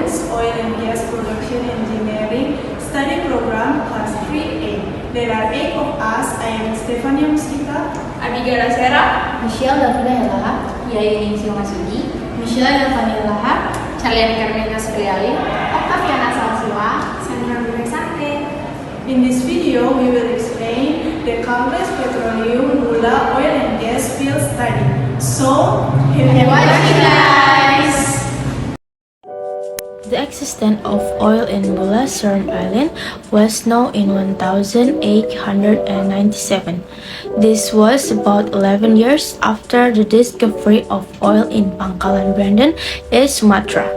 College Oil and Gas Production Engineering Study Program Class 3A. There are 8 of us. I am Stefania Muskitta, Lasera, Nelvina Helaha, Yuningsih Umasugi, Nelvani Helaha, Surlialy, Sahusiwa, Gloria Sampe. In this video, we will explain the Kalrez Petroleum Oil and Gas Field Study. So, here we go, guys! The existence of oil in Seram Island was known in 1897. This was about 11 years after the discovery of oil in Pangkalan Brandon, Sumatra.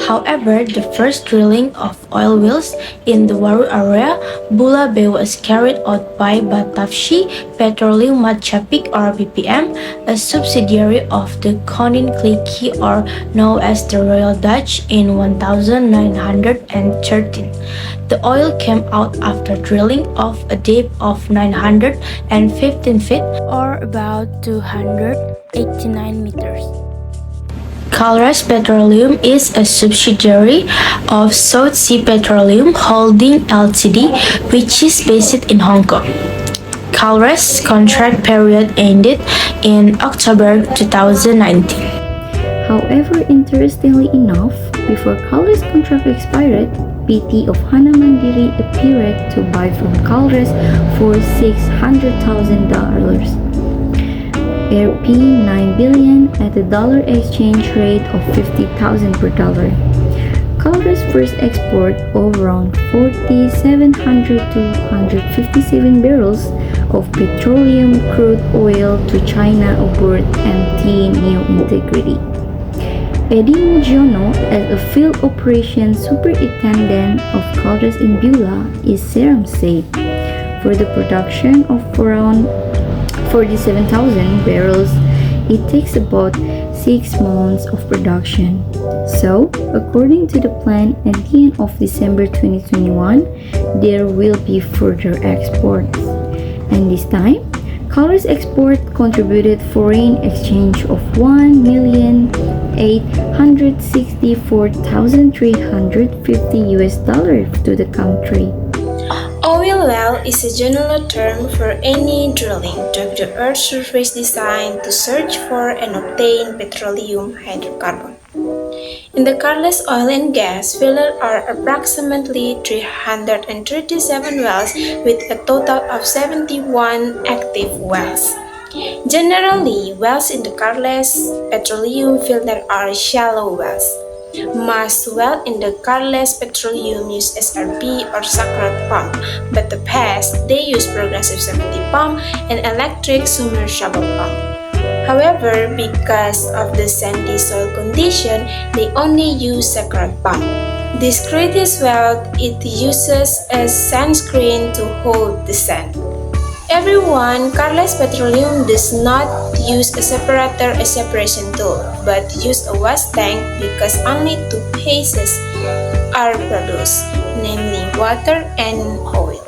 However, the first drilling of oil wells in the Waru area, Bula Bay, was carried out by Batavshi Petroleum Machapik or BPM, a subsidiary of the Koning Clique or known as the Royal Dutch in 1913. The oil came out after drilling of a depth of 915 feet or about 289 meters. Kalrez Petroleum is a subsidiary of South Sea Petroleum Holding Ltd, which is based in Hong Kong. Kalrez contract period ended in October 2019. However, interestingly enough, before Kalrez contract expired, PT of Hana Mandiri appeared to buy from Kalrez for $600,000. Rp 9 billion at a dollar exchange rate of 50,000 per dollar. Kalrez first export of around 4,700 to 157 barrels of petroleum crude oil to China aboard MT New Integrity. Eddie Mugiono, as a field operations superintendent of Kalrez in Beulah, is Seram said, for the production of around 47,000 barrels, it takes about 6 months of production. So, according to the plan, at the end of December 2021, there will be further exports. And this time, Kalrez export contributed foreign exchange of $1,864,350 to the country. Oil well is a general term for any drilling of the Earth's surface designed to search for and obtain petroleum hydrocarbon. In the Kalrez oil and gas field are approximately 337 wells with a total of 71 active wells. Generally, wells in the Kalrez petroleum field are shallow wells. Most wells in the Kalrez Petroleum use SRP or sacred pump, but the past they use progressive safety pump and electric submersible pump. However, because of the sandy soil condition, they only use sacred pump. This creates well, it uses a sand screen to hold the sand. Everyone, Kalrez Petroleum does not use a separator or separation tool, but use a wash tank because only 2 phases are produced, namely water and oil.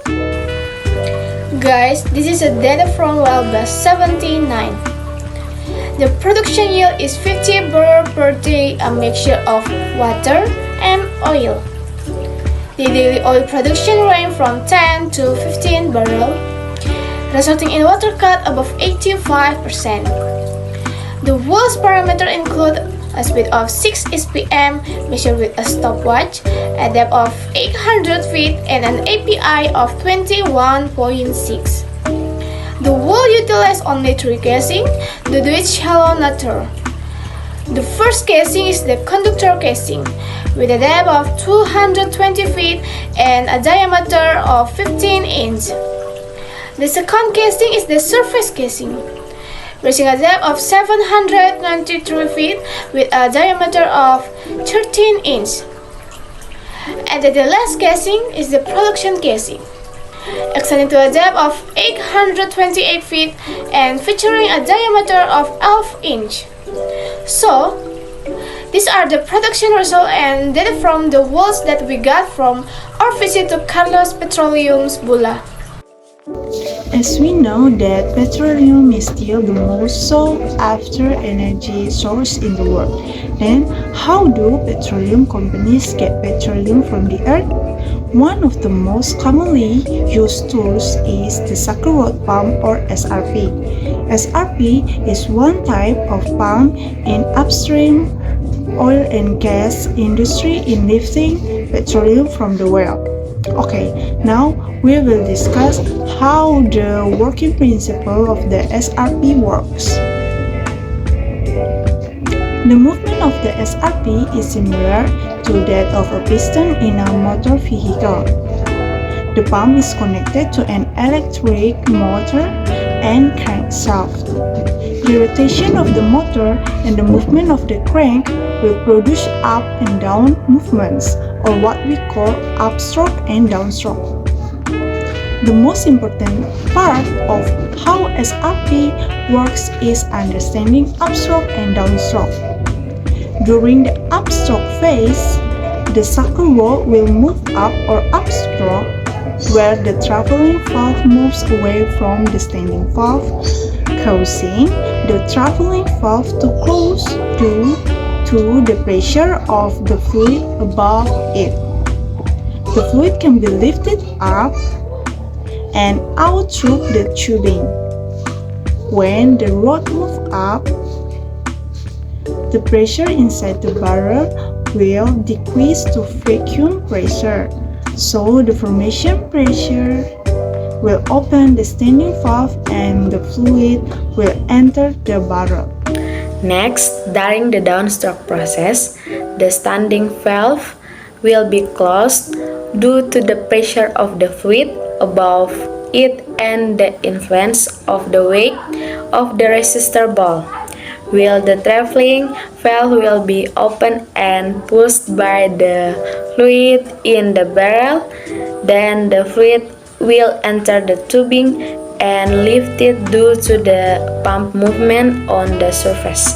Guys, this is a data from well bus 79. The production yield is 50 barrels per day, a mixture of water and oil. The daily oil production range from 10 to 15 barrels, resulting in water cut above 85%. The wells parameter include a speed of 6 SPM measured with a stopwatch, a depth of 800 feet, and an API of 21.6. The well utilized only 3 casing, due to its shallow nature. The first casing is the conductor casing, with a depth of 220 feet and a diameter of 15 inches. The second casing is the surface casing, reaching a depth of 793 feet with a diameter of 13 inches. And the last casing is the production casing, extending to a depth of 828 feet and featuring a diameter of 12 inches. So, these are the production results and data from the wells that we got from our visit to Kalrez Petroleum's Bula. As we know that petroleum is still the most sought after energy source in the world, then how do petroleum companies get petroleum from the earth? One of the most commonly used tools is the sucker rod pump or SRP. SRP is one type of pump in upstream oil and gas industry in lifting petroleum from the well. Okay, now we will discuss how the working principle of the SRP works. The movement of the SRP is similar to that of a piston in a motor vehicle. The pump is connected to an electric motor and crankshaft. The rotation of the motor and the movement of the crank will produce up and down movements, or what we call upstroke and downstroke. The most important part of how SRP works is understanding upstroke and downstroke. During the upstroke phase, the sucker rod will move up or upstroke, where the traveling valve moves away from the standing valve, causing the traveling valve to close due to the pressure of the fluid above it. The fluid can be lifted up and out through the tubing. When the rod moves up, the pressure inside the barrel will decrease to vacuum pressure, so the formation pressure will open the standing valve and the fluid will enter the barrel. Next, during the downstroke process, the standing valve will be closed due to the pressure of the fluid above it and the influence of the weight of the resistor ball. While the traveling valve will be opened and pushed by the fluid in the barrel, then the fluid will enter the tubing and lifted due to the pump movement on the surface.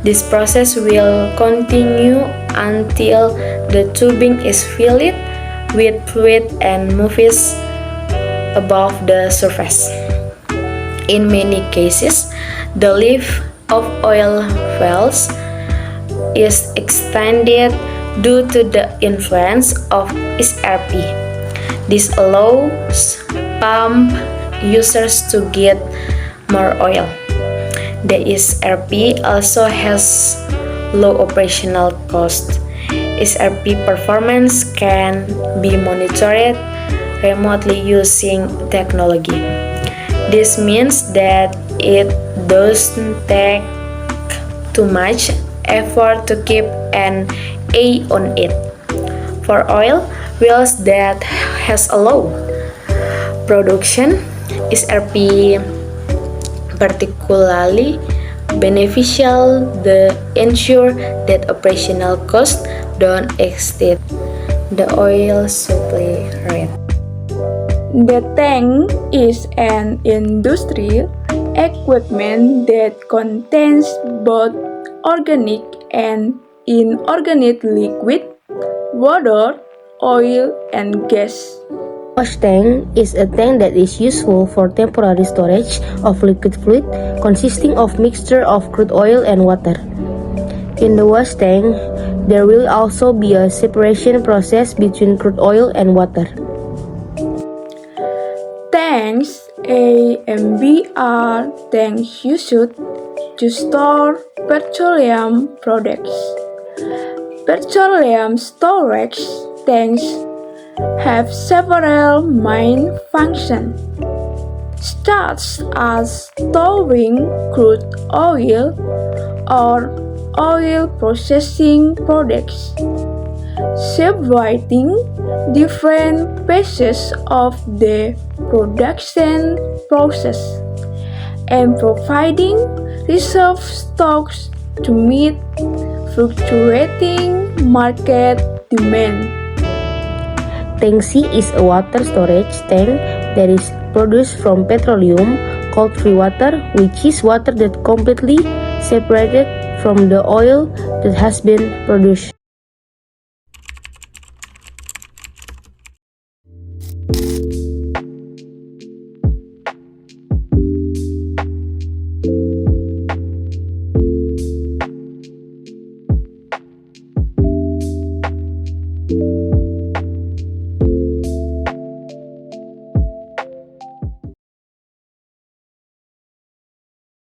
This process will continue until the tubing is filled with fluid and moves above the surface. In many cases, the lift of oil wells is extended due to the influence of SRP. This allows pump users to get more oil. The SRP also has low operational cost. SRP performance can be monitored remotely using technology. This means that it doesn't take too much effort to keep an eye on it. For oil wells that has a low production, SRP particularly beneficial to ensure that operational costs don't exceed the oil supply rate. The tank is an industrial equipment that contains both organic and inorganic liquid, water, oil, and gas. Wash tank is a tank that is useful for temporary storage of liquid fluid consisting of mixture of crude oil and water. In the wash tank, there will also be a separation process between crude oil and water. Tanks A and B are tanks used to store petroleum products. Petroleum storage tanks have several main functions, such as storing crude oil or oil processing products, separating different phases of the production process, and providing reserve stocks to meet fluctuating market demand. Tank C is a water storage tank that is produced from petroleum called free water, which is water that completely separated from the oil that has been produced.